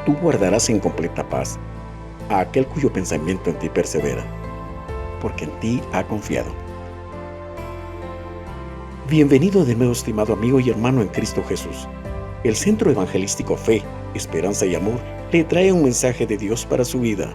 Tú guardarás en completa paz a aquel cuyo pensamiento en ti persevera, porque en ti ha confiado. Bienvenido de nuevo, estimado amigo y hermano en Cristo Jesús. El Centro Evangelístico Fe, Esperanza y Amor le trae un mensaje de Dios para su vida.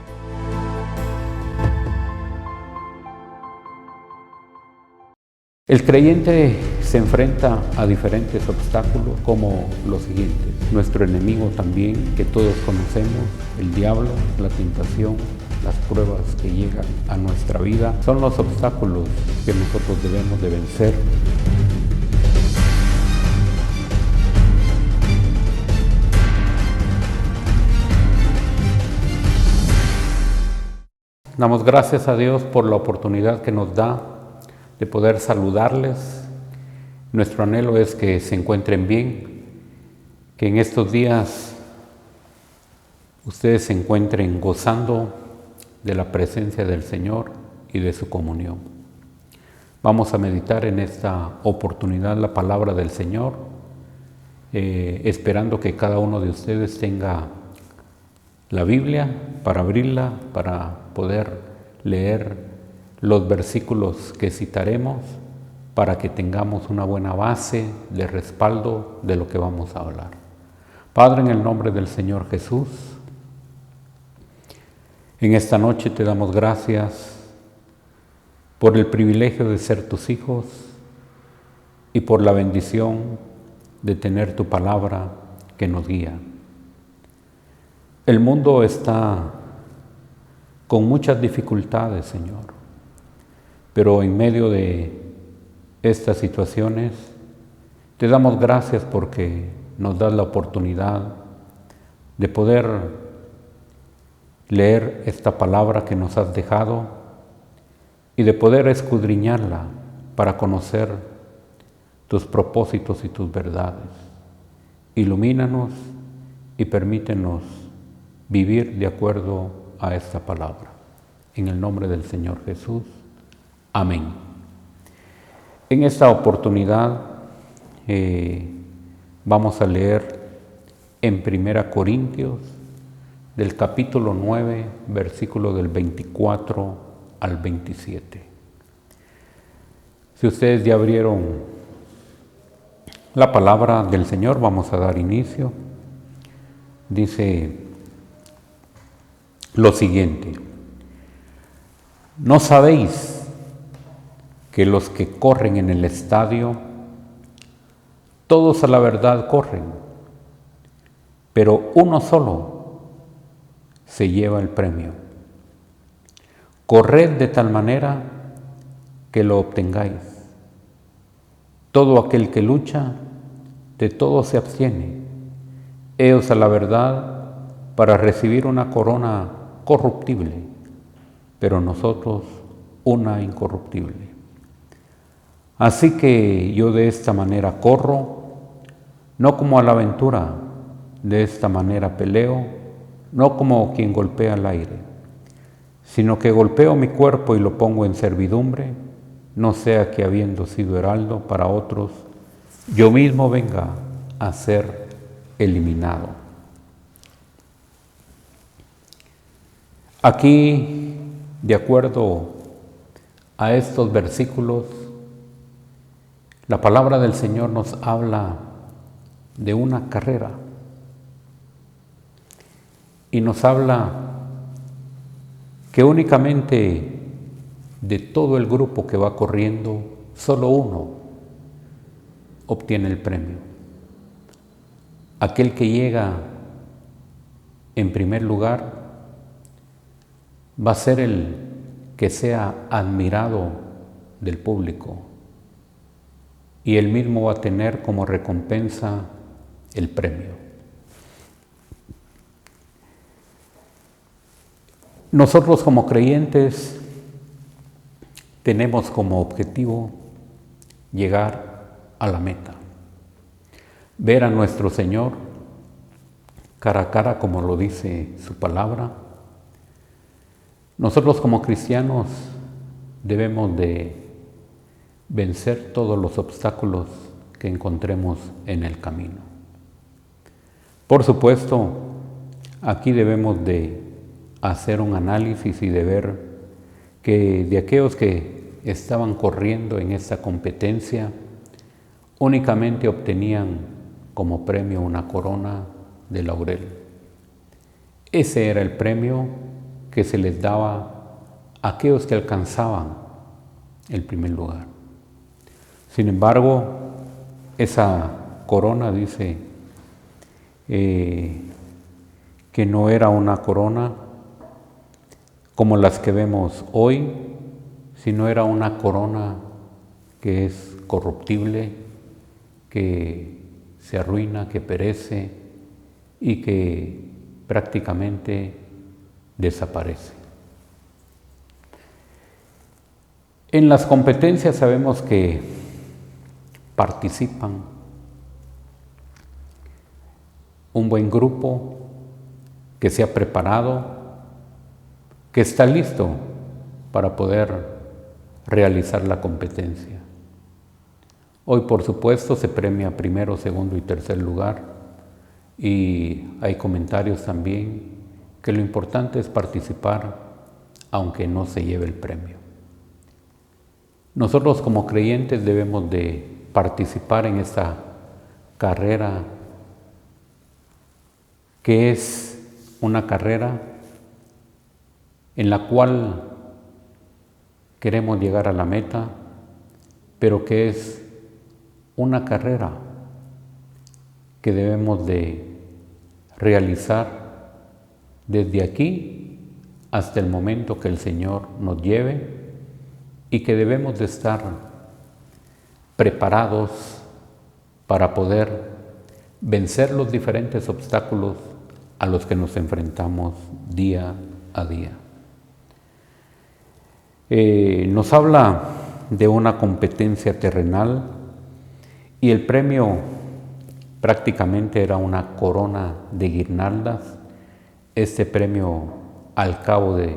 El creyente se enfrenta a diferentes obstáculos como los siguientes. Nuestro enemigo también, que todos conocemos, el diablo, la tentación, las pruebas que llegan a nuestra vida, son los obstáculos que nosotros debemos de vencer. Damos gracias a Dios por la oportunidad que nos da de poder saludarles. Nuestro anhelo es que se encuentren bien, que en estos días ustedes se encuentren gozando de la presencia del Señor y de su comunión. Vamos a meditar en esta oportunidad la palabra del Señor, esperando que cada uno de ustedes tenga la Biblia para abrirla, para poder leer los versículos que citaremos, para que tengamos una buena base de respaldo de lo que vamos a hablar. Padre, en el nombre del Señor Jesús, en esta noche te damos gracias por el privilegio de ser tus hijos y por la bendición de tener tu palabra que nos guía. El mundo está con muchas dificultades, Señor, pero en medio de estas situaciones te damos gracias porque nos das la oportunidad de poder leer esta palabra que nos has dejado y de poder escudriñarla para conocer tus propósitos y tus verdades. Ilumínanos y permítenos vivir de acuerdo a esta palabra. En el nombre del Señor Jesús. Amén. En esta oportunidad vamos a leer en 1 Corintios del capítulo 9, versículo del 24 al 27. Si ustedes ya abrieron la palabra del Señor, vamos a dar inicio. Dice lo siguiente: ¿no sabéis que los que corren en el estadio, todos a la verdad corren, pero uno solo se lleva el premio? Corred de tal manera que lo obtengáis. Todo aquel que lucha, de todo se abstiene. Heos a la verdad para recibir una corona corruptible, pero nosotros una incorruptible. Así que yo de esta manera corro, no como a la aventura, de esta manera peleo, no como quien golpea el aire, sino que golpeo mi cuerpo y lo pongo en servidumbre, no sea que habiendo sido heraldo para otros, yo mismo venga a ser eliminado. Aquí, de acuerdo a estos versículos, la palabra del Señor nos habla de una carrera y nos habla que únicamente de todo el grupo que va corriendo, solo uno obtiene el premio. Aquel que llega en primer lugar va a ser el que sea admirado del público, y él mismo va a tener como recompensa el premio. Nosotros como creyentes tenemos como objetivo llegar a la meta, ver a nuestro Señor cara a cara, como lo dice su palabra. Nosotros como cristianos debemos de vencer todos los obstáculos que encontremos en el camino. Por supuesto, aquí debemos de hacer un análisis y de ver que de aquellos que estaban corriendo en esta competencia, únicamente obtenían como premio una corona de laurel. Ese era el premio que se les daba a aquellos que alcanzaban el primer lugar. Sin embargo, esa corona dice que no era una corona como las que vemos hoy, sino era una corona que es corruptible, que se arruina, que perece y que prácticamente desaparece. En las competencias sabemos que participan un buen grupo que se ha preparado, que está listo para poder realizar la competencia. Hoy, por supuesto, se premia primero, segundo y tercer lugar, y hay comentarios también que lo importante es participar aunque no se lleve el premio. Nosotros como creyentes debemos de participar en esta carrera que es una carrera en la cual queremos llegar a la meta, pero que es una carrera que debemos de realizar desde aquí hasta el momento que el Señor nos lleve y que debemos de estar preparados para poder vencer los diferentes obstáculos a los que nos enfrentamos día a día. Nos habla de una competencia terrenal y el premio prácticamente era una corona de guirnaldas. Este premio, al cabo de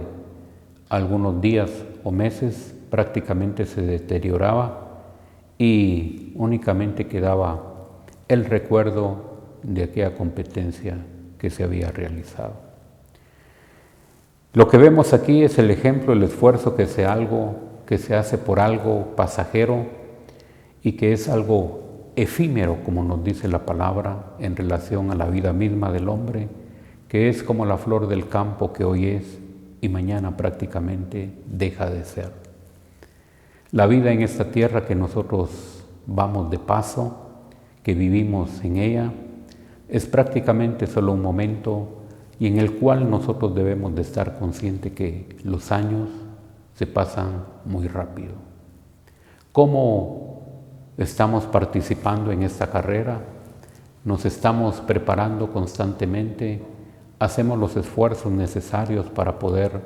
algunos días o meses, prácticamente se deterioraba y únicamente quedaba el recuerdo de aquella competencia que se había realizado. Lo que vemos aquí es el ejemplo, el esfuerzo que se hace por algo pasajero y que es algo efímero, como nos dice la palabra, en relación a la vida misma del hombre, que es como la flor del campo que hoy es y mañana prácticamente deja de ser. La vida en esta tierra que nosotros vamos de paso, que vivimos en ella, es prácticamente solo un momento y en el cual nosotros debemos de estar conscientes que los años se pasan muy rápido. ¿Cómo estamos participando en esta carrera? Nos estamos preparando constantemente, hacemos los esfuerzos necesarios para poder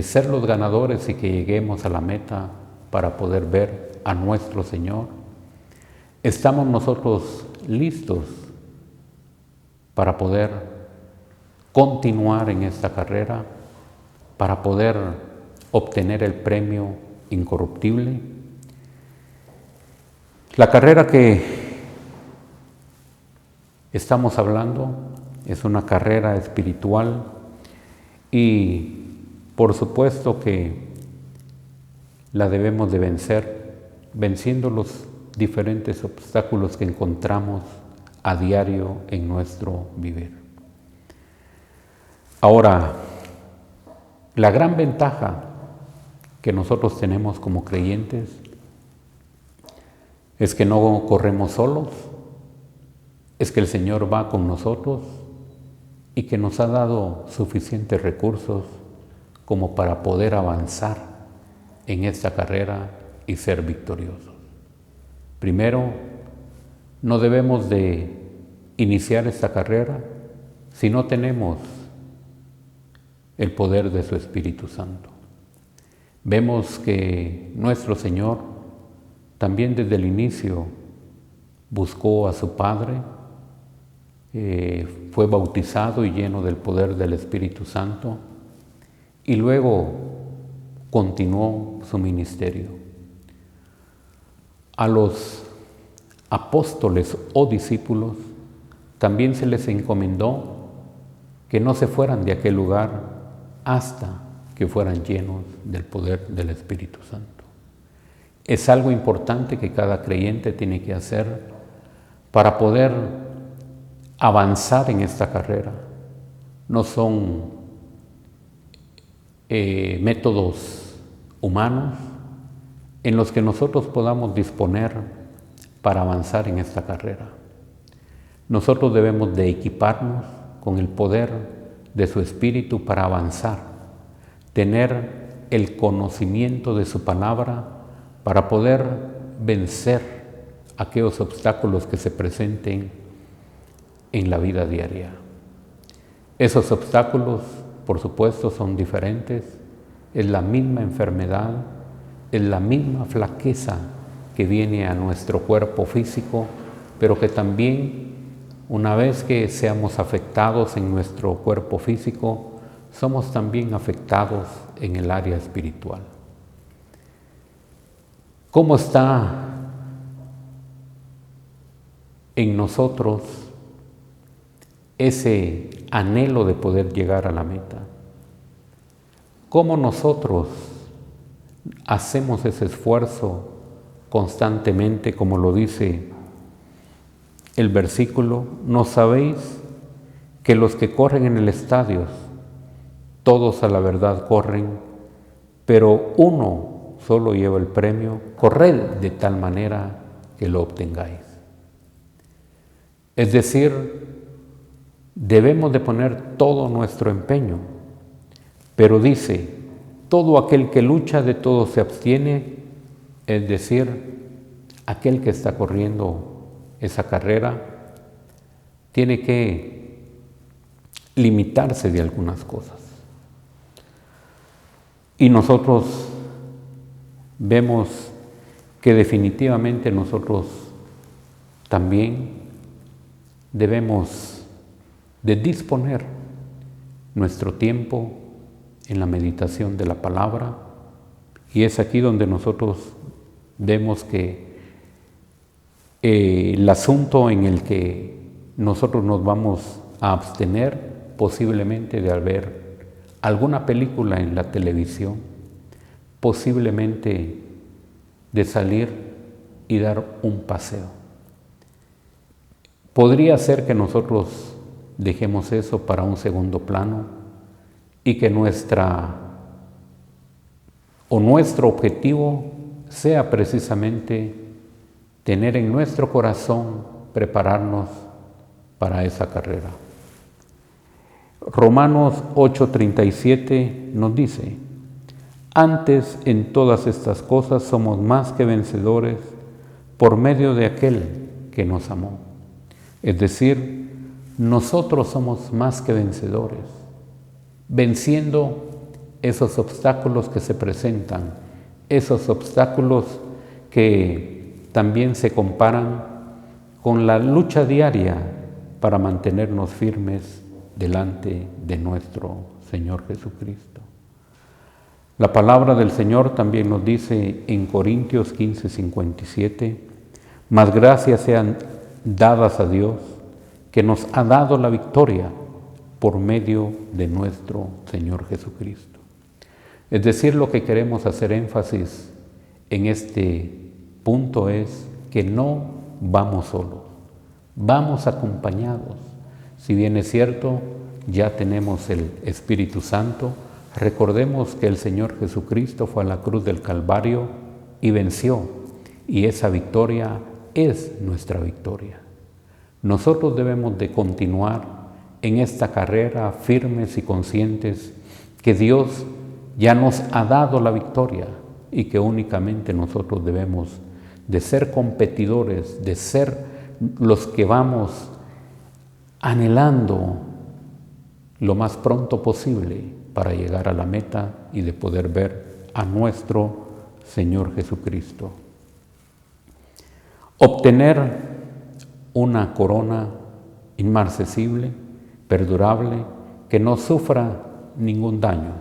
ser los ganadores y que lleguemos a la meta para poder ver a nuestro Señor. ¿Estamos nosotros listos para poder continuar en esta carrera, para poder obtener el premio incorruptible? La carrera que estamos hablando es una carrera espiritual y por supuesto que la debemos de vencer, venciendo los diferentes obstáculos que encontramos a diario en nuestro vivir. Ahora, la gran ventaja que nosotros tenemos como creyentes es que no corremos solos, es que el Señor va con nosotros y que nos ha dado suficientes recursos como para poder avanzar en esta carrera y ser victoriosos. Primero, no debemos de iniciar esta carrera si no tenemos el poder de su Espíritu Santo. Vemos que nuestro Señor también desde el inicio buscó a su Padre, fue bautizado y lleno del poder del Espíritu Santo y luego continuó su ministerio. A los apóstoles o discípulos también se les encomendó que no se fueran de aquel lugar hasta que fueran llenos del poder del Espíritu Santo. Es algo importante que cada creyente tiene que hacer para poder avanzar en esta carrera. No son métodos humanos en los que nosotros podamos disponer para avanzar en esta carrera. Nosotros debemos de equiparnos con el poder de su Espíritu para avanzar, tener el conocimiento de su palabra para poder vencer aquellos obstáculos que se presenten en la vida diaria. Esos obstáculos, por supuesto, son diferentes. Es la misma enfermedad, es la misma flaqueza que viene a nuestro cuerpo físico, pero que también, una vez que seamos afectados en nuestro cuerpo físico, somos también afectados en el área espiritual. ¿Cómo está en nosotros ese anhelo de poder llegar a la meta? ¿Cómo nosotros hacemos ese esfuerzo constantemente, como lo dice el versículo? ¿No sabéis que los que corren en el estadio, todos a la verdad corren, pero uno solo lleva el premio? Corred de tal manera que lo obtengáis. Es decir, debemos de poner todo nuestro empeño, pero dice, todo aquel que lucha de todo se abstiene, es decir, aquel que está corriendo esa carrera tiene que limitarse de algunas cosas. Y nosotros vemos que definitivamente nosotros también debemos de disponer nuestro tiempo en la meditación de la palabra, y es aquí donde nosotros vemos que el asunto en el que nosotros nos vamos a abstener posiblemente de ver alguna película en la televisión, posiblemente de salir y dar un paseo. Podría ser que nosotros dejemos eso para un segundo plano y que nuestro objetivo sea precisamente tener en nuestro corazón prepararnos para esa carrera. Romanos 8:37 nos dice: antes en todas estas cosas somos más que vencedores por medio de aquel que nos amó. Es decir, nosotros somos más que vencedores, venciendo esos obstáculos que se presentan, esos obstáculos que también se comparan con la lucha diaria para mantenernos firmes delante de nuestro Señor Jesucristo. La palabra del Señor también nos dice en Corintios 15:57, mas gracias sean dadas a Dios, que nos ha dado la victoria por medio de nuestro Señor Jesucristo. Es decir, lo que queremos hacer énfasis en este punto es que no vamos solos, vamos acompañados. Si bien es cierto, ya tenemos el Espíritu Santo, recordemos que el Señor Jesucristo fue a la cruz del Calvario y venció, y esa victoria es nuestra victoria. Nosotros debemos de continuar en esta carrera firmes y conscientes que Dios ya nos ha dado la victoria y que únicamente nosotros debemos de ser competidores, de ser los que vamos anhelando lo más pronto posible para llegar a la meta y de poder ver a nuestro Señor Jesucristo. Obtener una corona inmarcesible, perdurable, que no sufra ningún daño.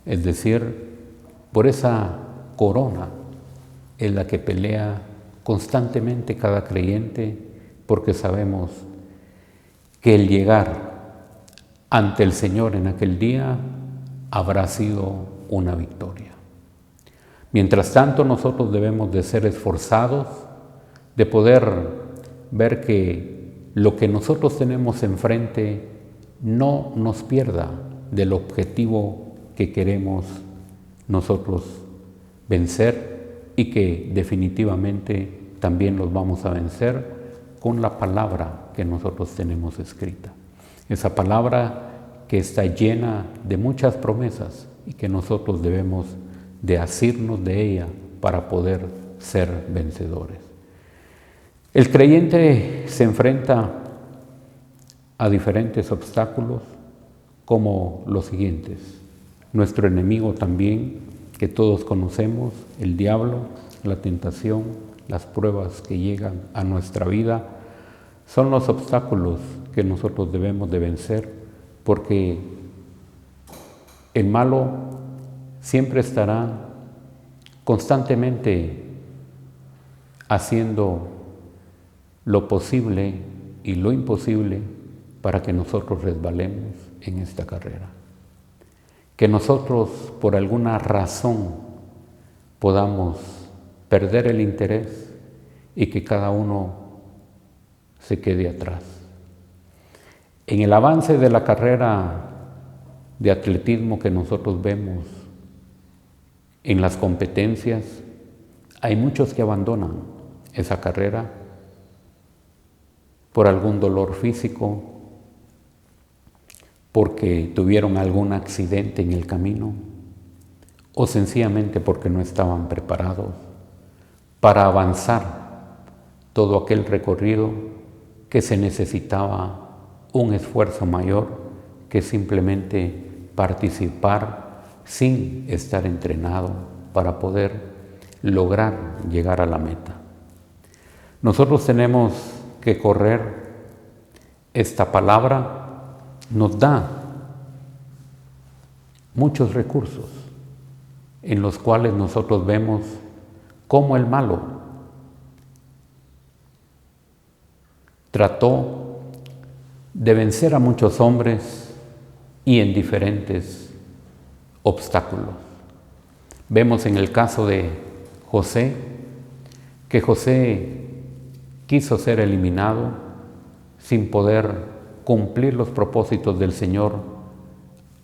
Es decir, por esa corona es la que pelea constantemente cada creyente, porque sabemos que el llegar ante el Señor en aquel día habrá sido una victoria. Mientras tanto, nosotros debemos de ser esforzados, de poder ver que lo que nosotros tenemos enfrente no nos pierda del objetivo que queremos nosotros vencer y que definitivamente también los vamos a vencer con la palabra que nosotros tenemos escrita. Esa palabra que está llena de muchas promesas y que nosotros debemos de asirnos de ella para poder ser vencedores. El creyente se enfrenta a diferentes obstáculos como los siguientes. Nuestro enemigo también, que todos conocemos, el diablo, la tentación, las pruebas que llegan a nuestra vida, son los obstáculos que nosotros debemos de vencer, porque el malo siempre estará constantemente haciendo lo posible y lo imposible para que nosotros resbalemos en esta carrera. Que nosotros, por alguna razón, podamos perder el interés y que cada uno se quede atrás. En el avance de la carrera de atletismo que nosotros vemos en las competencias, hay muchos que abandonan esa carrera por algún dolor físico, porque tuvieron algún accidente en el camino o sencillamente porque no estaban preparados para avanzar todo aquel recorrido que se necesitaba un esfuerzo mayor que simplemente participar sin estar entrenado para poder lograr llegar a la meta. Nosotros tenemos que correr. Esta palabra nos da muchos recursos en los cuales nosotros vemos cómo el malo trató de vencer a muchos hombres y en diferentes obstáculos. Vemos en el caso de José, que José quiso ser eliminado sin poder cumplir los propósitos del Señor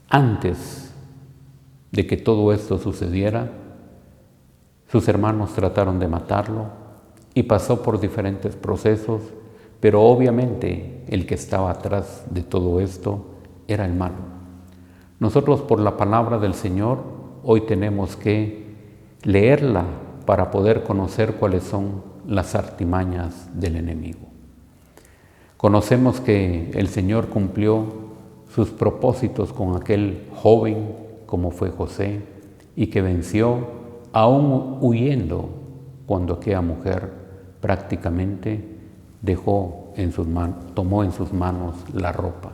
antes de que todo esto sucediera. Sus hermanos trataron de matarlo y pasó por diferentes procesos, pero obviamente el que estaba atrás de todo esto era el malo. Nosotros, por la palabra del Señor, hoy tenemos que leerla para poder conocer cuáles son las artimañas del enemigo. Conocemos que el Señor cumplió sus propósitos con aquel joven como fue José y que venció aún huyendo cuando aquella mujer prácticamente tomó en sus manos la ropa.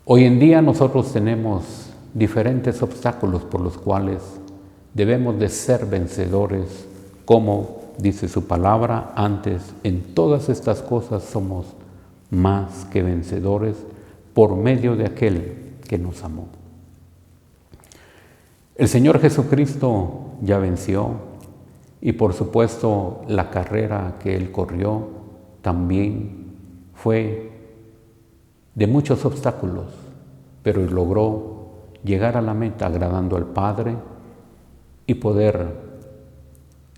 Hoy en día nosotros tenemos diferentes obstáculos por los cuales debemos de ser vencedores, como dice su palabra antes: en todas estas cosas somos más que vencedores por medio de aquel que nos amó. El Señor Jesucristo ya venció y por supuesto la carrera que Él corrió también fue de muchos obstáculos, pero logró llegar a la meta agradando al Padre y poder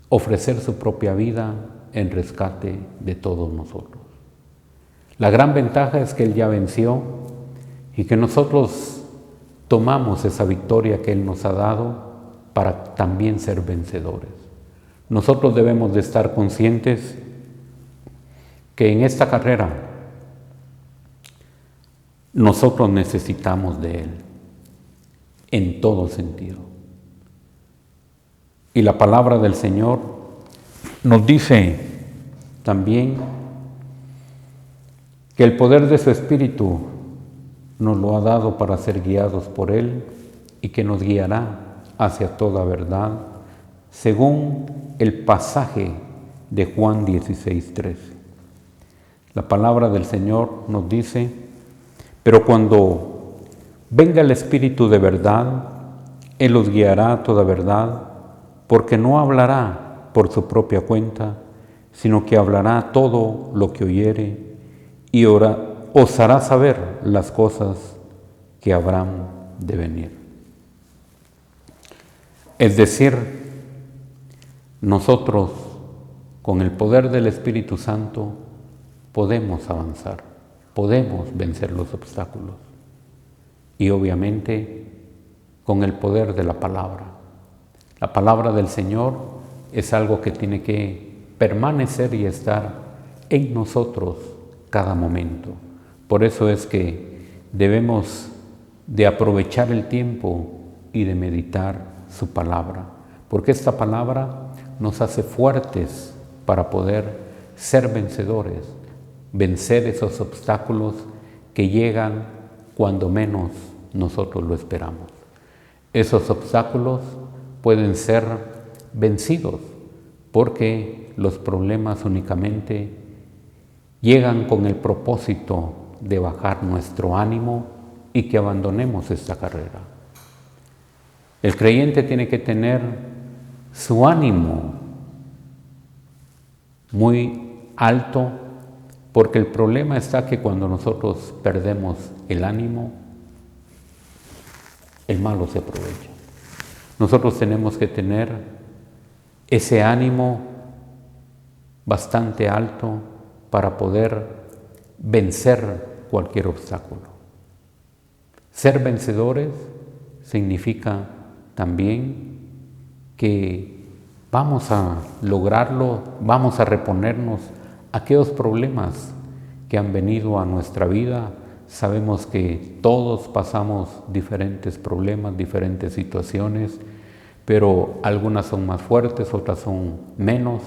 ofrecer su propia vida en rescate de todos nosotros. La gran ventaja es que Él ya venció y que nosotros tomamos esa victoria que Él nos ha dado para también ser vencedores. Nosotros debemos de estar conscientes que en esta carrera nosotros necesitamos de Él en todo sentido. Y la palabra del Señor nos dice también que el poder de su Espíritu nos lo ha dado para ser guiados por Él y que nos guiará hacia toda verdad, según el pasaje de Juan 16:13. La palabra del Señor nos dice: Pero cuando venga el Espíritu de verdad, Él os guiará a toda verdad, porque no hablará por su propia cuenta, sino que hablará todo lo que oyere y os hará saber las cosas que habrán de venir. Es decir, nosotros con el poder del Espíritu Santo podemos avanzar, podemos vencer los obstáculos y obviamente con el poder de la palabra. La palabra del Señor es algo que tiene que permanecer y estar en nosotros cada momento. Por eso es que debemos de aprovechar el tiempo y de meditar su palabra, porque esta palabra nos hace fuertes para poder ser vencedores, vencer esos obstáculos que llegan cuando menos nosotros lo esperamos. Esos obstáculos pueden ser vencidos porque los problemas únicamente llegan con el propósito de bajar nuestro ánimo y que abandonemos esta carrera. El creyente tiene que tener su ánimo muy alto, porque el problema está que cuando nosotros perdemos el ánimo, el malo se aprovecha. Nosotros tenemos que tener ese ánimo bastante alto para poder vencer cualquier obstáculo. Ser vencedores significa también que vamos a lograrlo, vamos a reponernos aquellos problemas que han venido a nuestra vida. Sabemos que todos pasamos diferentes problemas, diferentes situaciones, pero algunas son más fuertes, otras son menos,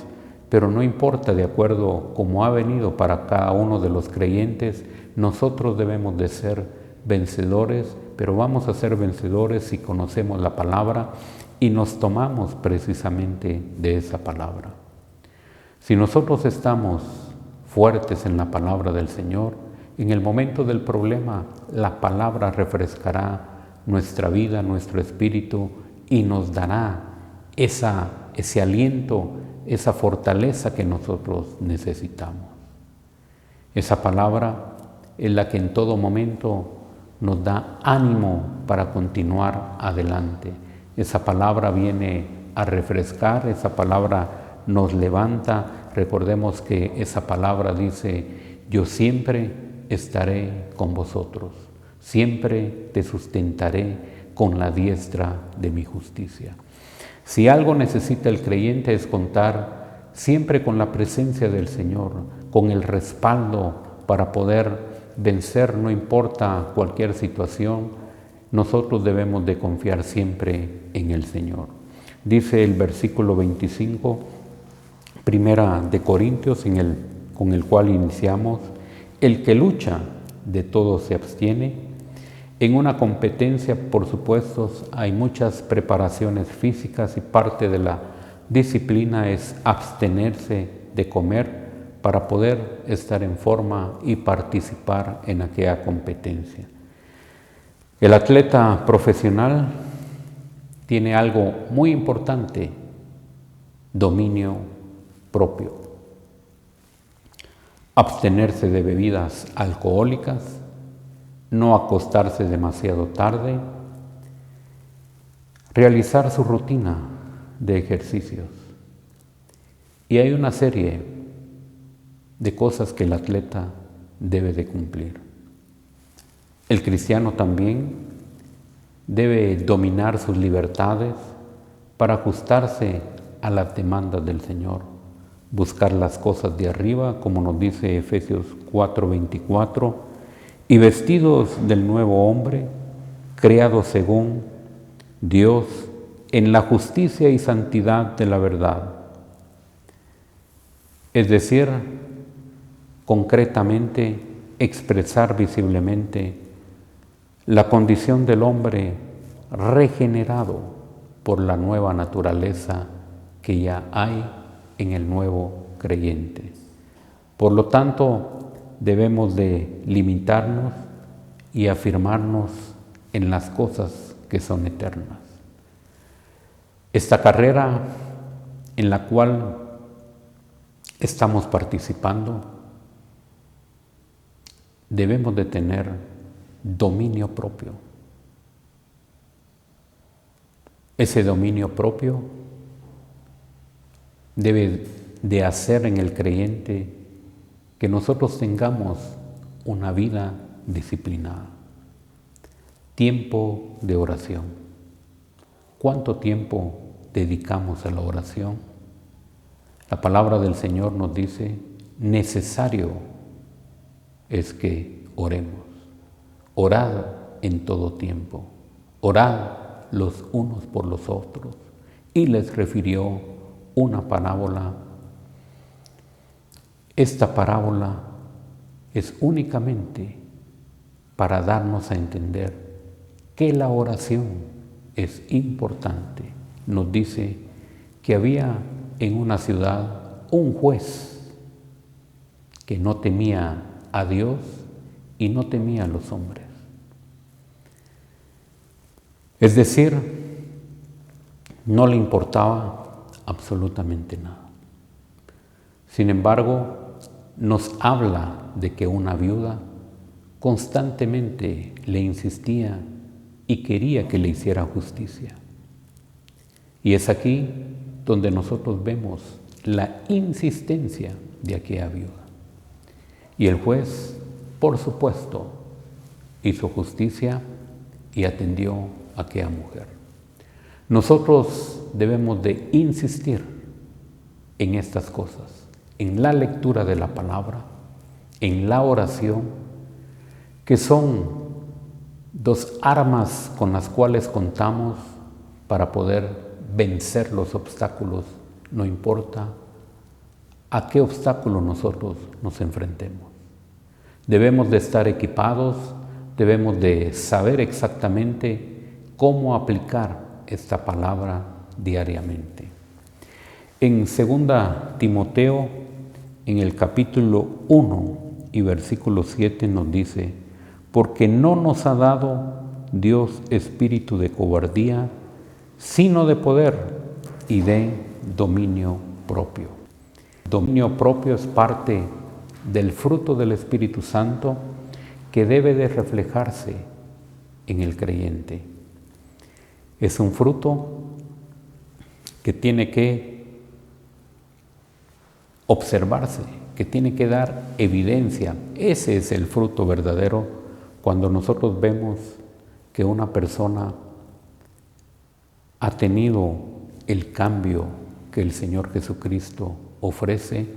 pero no importa, de acuerdo como ha venido para cada uno de los creyentes, nosotros debemos de ser vencedores, pero vamos a ser vencedores si conocemos la palabra y nos tomamos precisamente de esa palabra. Si nosotros estamos fuertes en la palabra del Señor, en el momento del problema, la palabra refrescará nuestra vida, nuestro espíritu y nos dará ese aliento, esa fortaleza que nosotros necesitamos. Esa palabra es la que en todo momento nos da ánimo para continuar adelante. Esa palabra viene a refrescar, esa palabra nos levanta. Recordemos que esa palabra dice: yo siempre estaré con vosotros, siempre te sustentaré con la diestra de mi justicia. Si algo necesita el creyente es contar siempre con la presencia del Señor, con el respaldo para poder vencer, no importa cualquier situación. Nosotros debemos de confiar siempre en el Señor. Dice el versículo 25, Primera de Corintios, con el cual iniciamos: el que lucha de todo se abstiene. En una competencia, por supuesto, hay muchas preparaciones físicas y parte de la disciplina es abstenerse de comer para poder estar en forma y participar en aquella competencia. El atleta profesional tiene algo muy importante: dominio propio. Abstenerse de bebidas alcohólicas, no acostarse demasiado tarde, realizar su rutina de ejercicios. Y hay una serie de cosas que el atleta debe de cumplir. El cristiano también debe dominar sus libertades para ajustarse a las demandas del Señor, buscar las cosas de arriba, como nos dice Efesios 4:24, y vestidos del nuevo hombre, creado según Dios en la justicia y santidad de la verdad. Es decir, concretamente expresar visiblemente la condición del hombre regenerado por la nueva naturaleza que ya hay en el nuevo creyente. Por lo tanto, debemos de limitarnos y afirmarnos en las cosas que son eternas. Esta carrera en la cual estamos participando, debemos de tener dominio propio. Ese dominio propio debe de hacer en el creyente que nosotros tengamos una vida disciplinada. Tiempo de oración. ¿Cuánto tiempo dedicamos a la oración? La palabra del Señor nos dice, necesario es que oremos. Orad en todo tiempo. Orad los unos por los otros. Y les refirió una parábola. Esta parábola es únicamente para darnos a entender que la oración es importante. Nos dice que había en una ciudad un juez que no temía a Dios y no temía a los hombres. Es decir, no le importaba absolutamente nada. Sin embargo, nos habla de que una viuda constantemente le insistía y quería que le hiciera justicia. Y es aquí donde nosotros vemos la insistencia de aquella viuda. Y el juez, por supuesto, hizo justicia y atendió a aquella mujer. Nosotros debemos de insistir en estas cosas, en la lectura de la palabra, en la oración, que son dos armas con las cuales contamos para poder vencer los obstáculos, no importa a qué obstáculo nosotros nos enfrentemos. Debemos de estar equipados, debemos de saber exactamente cómo aplicar esta palabra diariamente. En 2 Timoteo, en el capítulo 1 y versículo 7 nos dice, porque no nos ha dado Dios espíritu de cobardía, sino de poder y de dominio propio. Dominio propio es parte del fruto del Espíritu Santo que debe de reflejarse en el creyente. Es un fruto que tiene que observarse, que tiene que dar evidencia. Ese es el fruto verdadero cuando nosotros vemos que una persona ha tenido el cambio que el Señor Jesucristo ofrece,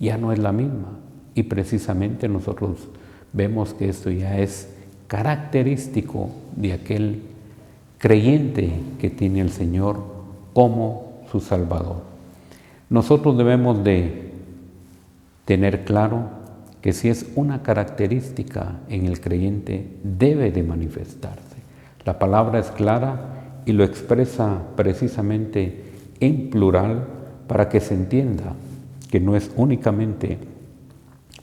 ya no es la misma. Y precisamente nosotros vemos que esto ya es característico de aquel creyente que tiene el Señor como su Salvador. Nosotros debemos de tener claro que si es una característica en el creyente, debe de manifestarse. La palabra es clara y lo expresa precisamente en plural para que se entienda que no es únicamente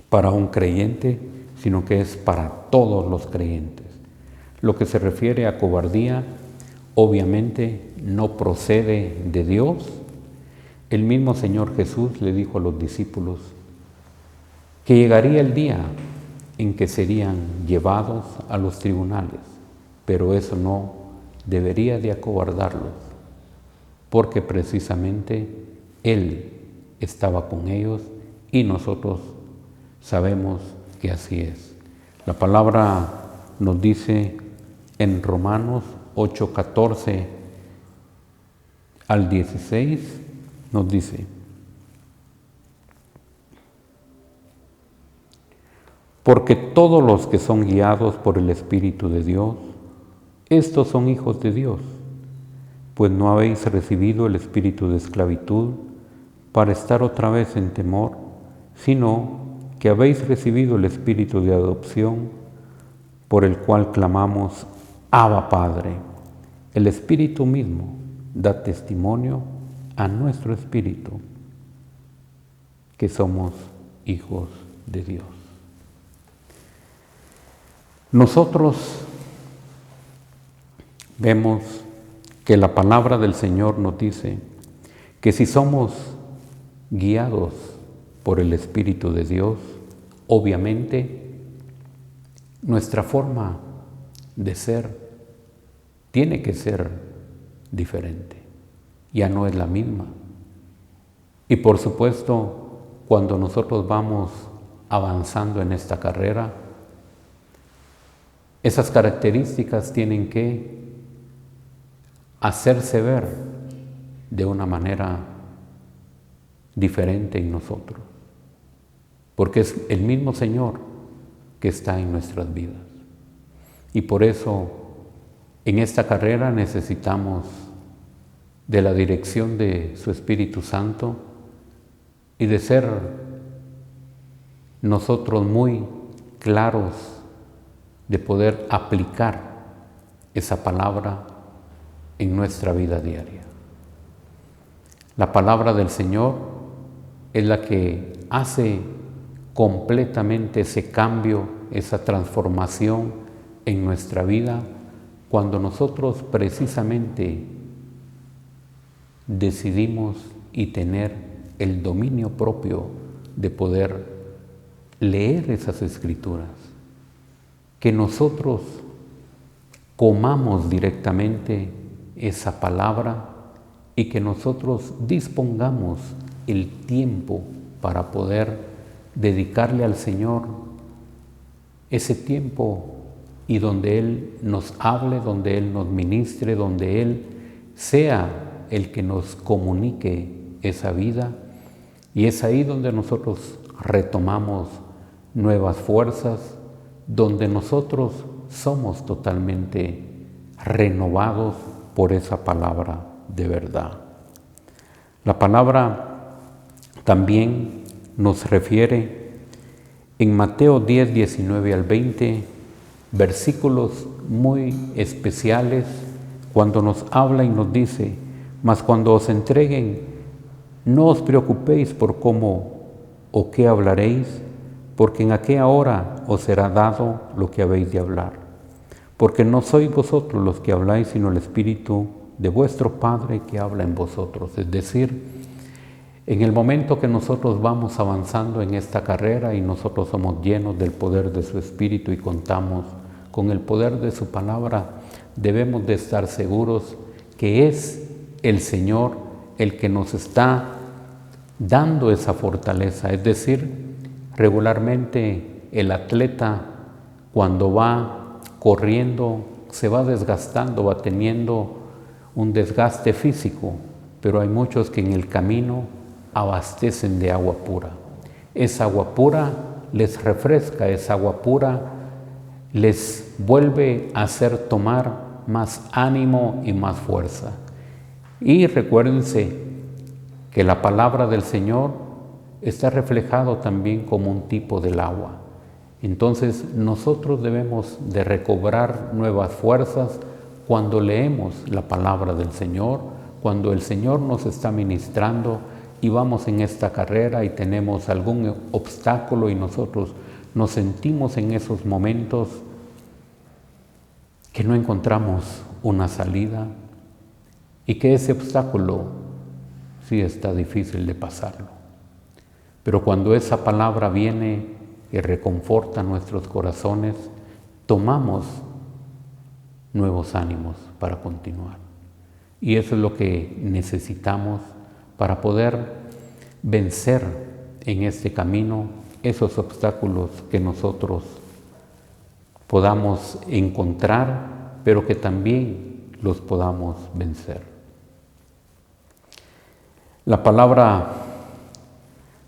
para un creyente, sino que es para todos los creyentes. Lo que se refiere a cobardía, obviamente no procede de Dios. El mismo Señor Jesús le dijo a los discípulos que llegaría el día en que serían llevados a los tribunales, pero eso no debería de acobardarlos, porque precisamente Él estaba con ellos y nosotros sabemos que así es. La palabra nos dice en Romanos 8:14 al 16, nos dice, porque todos los que son guiados por el Espíritu de Dios, estos son hijos de Dios, pues no habéis recibido el espíritu de esclavitud para estar otra vez en temor, sino que habéis recibido el espíritu de adopción, por el cual clamamos, Abba Padre. El Espíritu mismo da testimonio a nuestro espíritu que somos hijos de Dios. Nosotros vemos que la palabra del Señor nos dice que si somos guiados por el Espíritu de Dios, obviamente nuestra forma de ser tiene que ser diferente, ya no es la misma. Y por supuesto, cuando nosotros vamos avanzando en esta carrera, esas características tienen que hacerse ver de una manera diferente en nosotros, porque es el mismo Señor que está en nuestras vidas. Y por eso, en esta carrera necesitamos de la dirección de su Espíritu Santo y de ser nosotros muy claros de poder aplicar esa palabra en nuestra vida diaria. La palabra del Señor es la que hace completamente ese cambio, esa transformación en nuestra vida, cuando nosotros precisamente decidimos y tener el dominio propio de poder leer esas escrituras, que nosotros comamos directamente esa palabra y que nosotros dispongamos el tiempo para poder dedicarle al Señor ese tiempo, y donde Él nos hable, donde Él nos ministre, donde Él sea el que nos comunique esa vida. Y es ahí donde nosotros retomamos nuevas fuerzas, donde nosotros somos totalmente renovados por esa palabra de verdad. La palabra también nos refiere en Mateo 10, 19 al 20, versículos muy especiales, cuando nos habla y nos dice: mas cuando os entreguen, no os preocupéis por cómo o qué hablaréis, porque en aquella hora os será dado lo que habéis de hablar. Porque no sois vosotros los que habláis, sino el Espíritu de vuestro Padre que habla en vosotros. Es decir, en el momento que nosotros vamos avanzando en esta carrera y nosotros somos llenos del poder de su Espíritu y contamos con el poder de su palabra, debemos de estar seguros que es el Señor el que nos está dando esa fortaleza. Es decir, regularmente el atleta, cuando va corriendo, se va desgastando, va teniendo un desgaste físico, pero hay muchos que en el camino abastecen de agua pura. Esa agua pura les refresca, esa agua pura les vuelve a hacer tomar más ánimo y más fuerza. Y recuérdense que la palabra del Señor está reflejado también como un tipo del agua. Entonces nosotros debemos de recobrar nuevas fuerzas cuando leemos la palabra del Señor, cuando el Señor nos está ministrando y vamos en esta carrera y tenemos algún obstáculo y nosotros nos sentimos en esos momentos que no encontramos una salida y que ese obstáculo sí está difícil de pasarlo. Pero cuando esa palabra viene y reconforta nuestros corazones, tomamos nuevos ánimos para continuar. Y eso es lo que necesitamos para poder vencer en este camino esos obstáculos que nosotros podamos encontrar, pero que también los podamos vencer. La palabra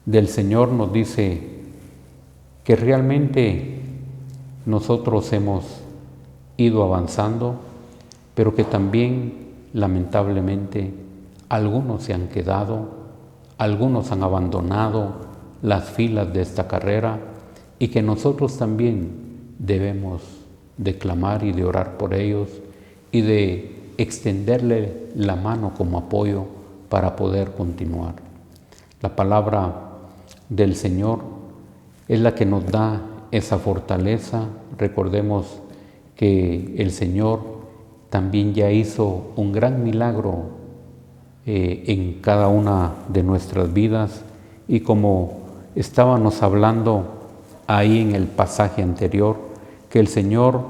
del Señor nos dice que realmente nosotros hemos ido avanzando, pero que también, lamentablemente, algunos se han quedado, algunos han abandonado las filas de esta carrera y que nosotros también debemos de clamar y de orar por ellos y de extenderle la mano como apoyo para poder continuar. La palabra del Señor es la que nos da esa fortaleza. Recordemos que el Señor también ya hizo un gran milagro en cada una de nuestras vidas, y como estábamos hablando ahí en el pasaje anterior, que el Señor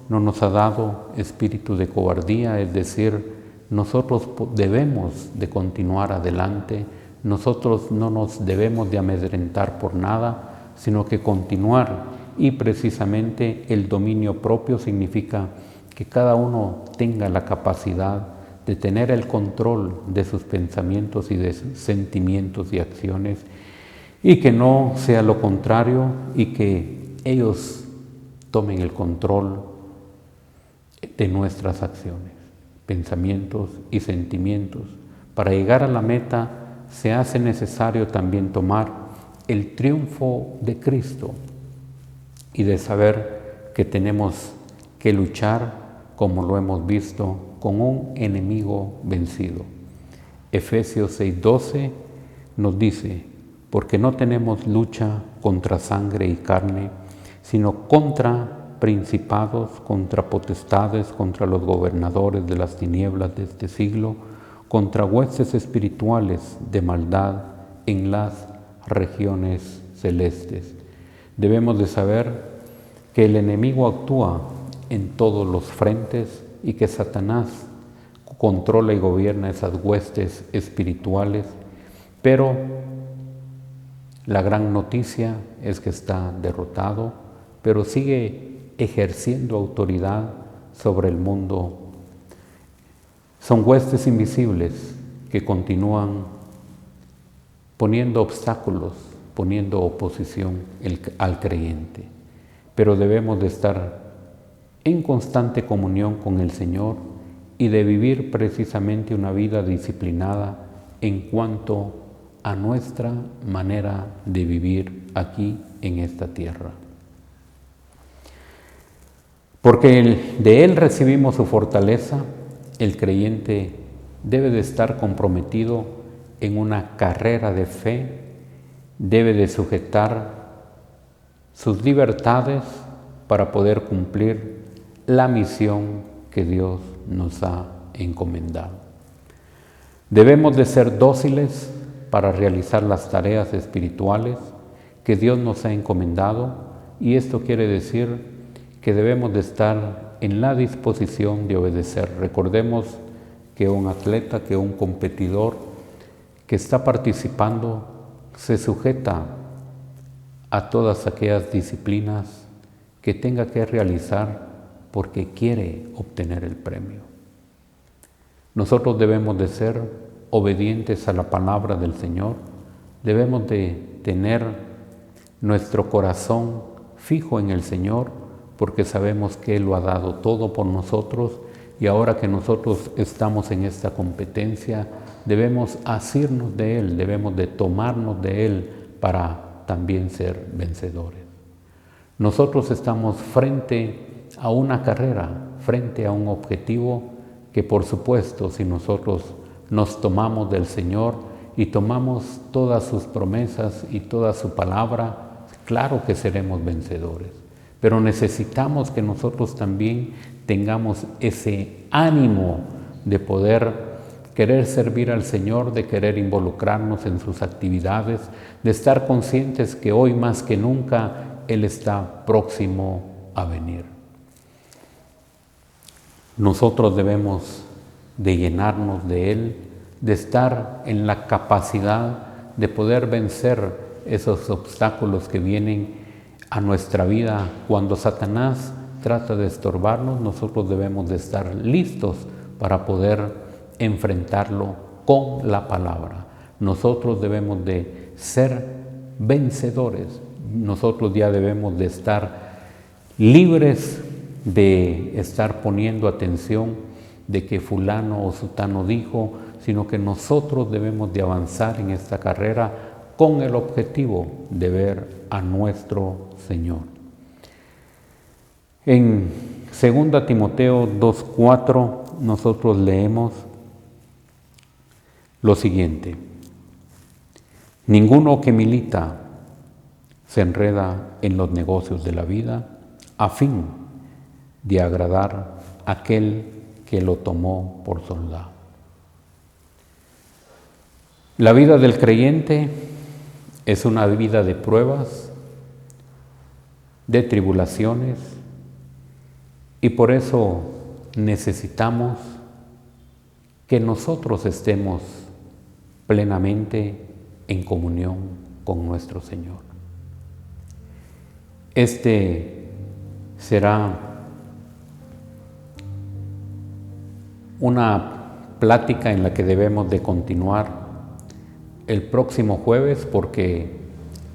no nos ha dado espíritu de cobardía, es decir, nosotros debemos de continuar adelante, nosotros no nos debemos de amedrentar por nada, sino que continuar. Y precisamente el dominio propio significa que cada uno tenga la capacidad de tener el control de sus pensamientos y de sus sentimientos y acciones, y que no sea lo contrario, y que ellos tomen el control de nuestras acciones, pensamientos y sentimientos. Para llegar a la meta se hace necesario también tomar el triunfo de Cristo y de saber que tenemos que luchar, como lo hemos visto, con un enemigo vencido. Efesios 6:12 nos dice: porque no tenemos lucha contra sangre y carne, sino contra principados, contra potestades, contra los gobernadores de las tinieblas de este siglo, contra huestes espirituales de maldad en las regiones celestes. Debemos de saber que el enemigo actúa en todos los frentes y que Satanás controla y gobierna esas huestes espirituales, pero la gran noticia es que está derrotado, pero sigue ejerciendo autoridad sobre el mundo. Son huestes invisibles que continúan poniendo obstáculos, poniendo oposición al creyente. Pero debemos de estar en constante comunión con el Señor y de vivir precisamente una vida disciplinada en cuanto a nuestra manera de vivir aquí en esta tierra. Porque de Él recibimos su fortaleza, el creyente debe de estar comprometido en una carrera de fe, debe de sujetar sus libertades para poder cumplir la misión que Dios nos ha encomendado. Debemos de ser dóciles para realizar las tareas espirituales que Dios nos ha encomendado, y esto quiere decir que debemos de estar en la disposición de obedecer. Recordemos que un atleta, que un competidor que está participando se sujeta a todas aquellas disciplinas que tenga que realizar porque quiere obtener el premio. Nosotros debemos de ser obedientes a la palabra del Señor, debemos de tener nuestro corazón fijo en el Señor, porque sabemos que Él lo ha dado todo por nosotros, y ahora que nosotros estamos en esta competencia, debemos asirnos de Él, debemos de tomarnos de Él para también ser vencedores. Nosotros estamos frente a una carrera, frente a un objetivo que, por supuesto, si nosotros nos tomamos del Señor y tomamos todas sus promesas y toda su palabra, claro que seremos vencedores. Pero necesitamos que nosotros también tengamos ese ánimo de poder querer servir al Señor, de querer involucrarnos en sus actividades, de estar conscientes que hoy más que nunca Él está próximo a venir. Nosotros debemos de llenarnos de Él, de estar en la capacidad de poder vencer esos obstáculos que vienen a nuestra vida. Cuando Satanás trata de estorbarnos, nosotros debemos de estar listos para poder enfrentarlo con la palabra. Nosotros debemos de ser vencedores. Nosotros ya debemos de estar libres de estar poniendo atención de que fulano o sutano dijo, sino que nosotros debemos de avanzar en esta carrera con el objetivo de ver a nuestro Señor. En 2 Timoteo 2:4 nosotros leemos lo siguiente: ninguno que milita se enreda en los negocios de la vida a fin de agradar a aquel que lo tomó por soldado. La vida del creyente es una vida de pruebas, de tribulaciones, y por eso necesitamos que nosotros estemos plenamente en comunión con nuestro Señor. Este será una plática en la que debemos de continuar el próximo jueves, porque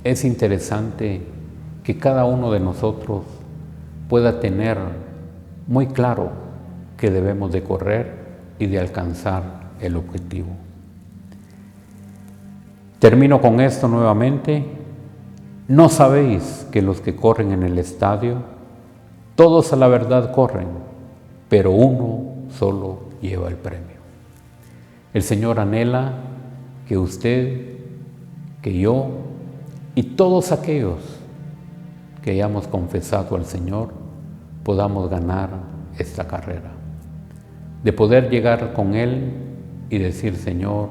es interesante que cada uno de nosotros pueda tener muy claro que debemos de correr y de alcanzar el objetivo. Termino con esto nuevamente. ¿No sabéis que los que corren en el estadio, todos a la verdad corren, pero uno solo lleva el premio? El Señor anhela que usted, que yo y todos aquellos que hayamos confesado al Señor podamos ganar esta carrera, de poder llegar con Él y decir: Señor,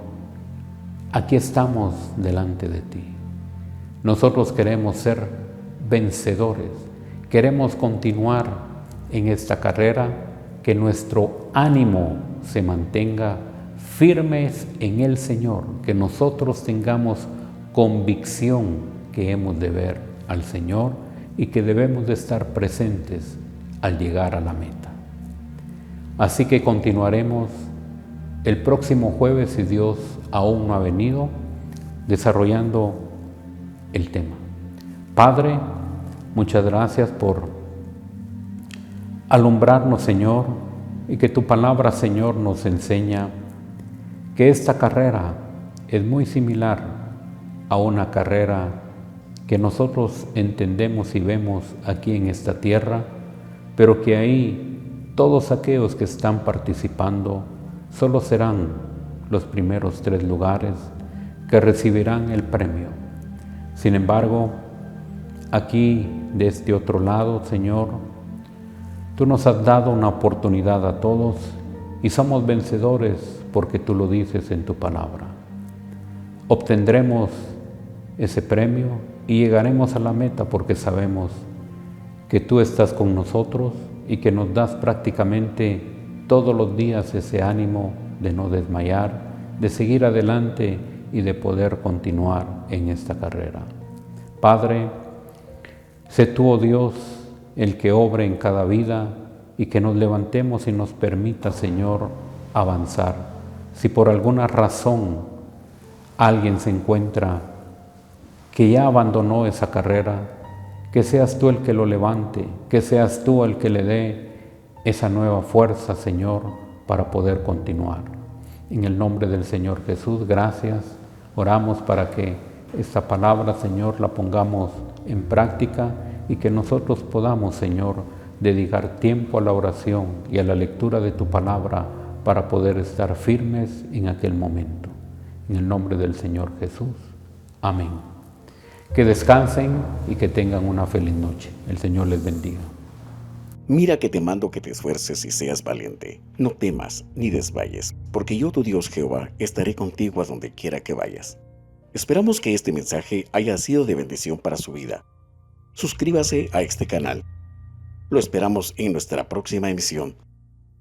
aquí estamos delante de ti. Nosotros queremos ser vencedores, queremos continuar en esta carrera, que nuestro ánimo se mantenga firmes en el Señor, que nosotros tengamos convicción que hemos de ver al Señor y que debemos de estar presentes al llegar a la meta. Así que continuaremos el próximo jueves, si Dios aún no ha venido, desarrollando el tema. Padre, muchas gracias por alumbrarnos, Señor, y que tu palabra, Señor, nos enseña que esta carrera es muy similar a una carrera que nosotros entendemos y vemos aquí en esta tierra, pero que ahí todos aquellos que están participando solo serán los primeros 3 lugares que recibirán el premio. Sin embargo, aquí de este otro lado, Señor, tú nos has dado una oportunidad a todos y somos vencedores porque tú lo dices en tu palabra. Obtendremos ese premio y llegaremos a la meta porque sabemos que tú estás con nosotros y que nos das prácticamente todos los días ese ánimo de no desmayar, de seguir adelante y de poder continuar en esta carrera. Padre, sé tú, oh Dios, el que obre en cada vida y que nos levantemos y nos permita, Señor, avanzar. Si por alguna razón alguien se encuentra que ya abandonó esa carrera, que seas tú el que lo levante, que seas tú el que le dé esa nueva fuerza, Señor, para poder continuar. En el nombre del Señor Jesús, gracias. Oramos para que esta palabra, Señor, la pongamos en práctica y que nosotros podamos, Señor, dedicar tiempo a la oración y a la lectura de tu palabra para poder estar firmes en aquel momento. En el nombre del Señor Jesús. Amén. Que descansen y que tengan una feliz noche. El Señor les bendiga. Mira que te mando que te esfuerces y seas valiente. No temas ni desmayes, porque yo, tu Dios Jehová, estaré contigo a donde quiera que vayas. Esperamos que este mensaje haya sido de bendición para su vida. Suscríbase a este canal. Lo esperamos en nuestra próxima emisión.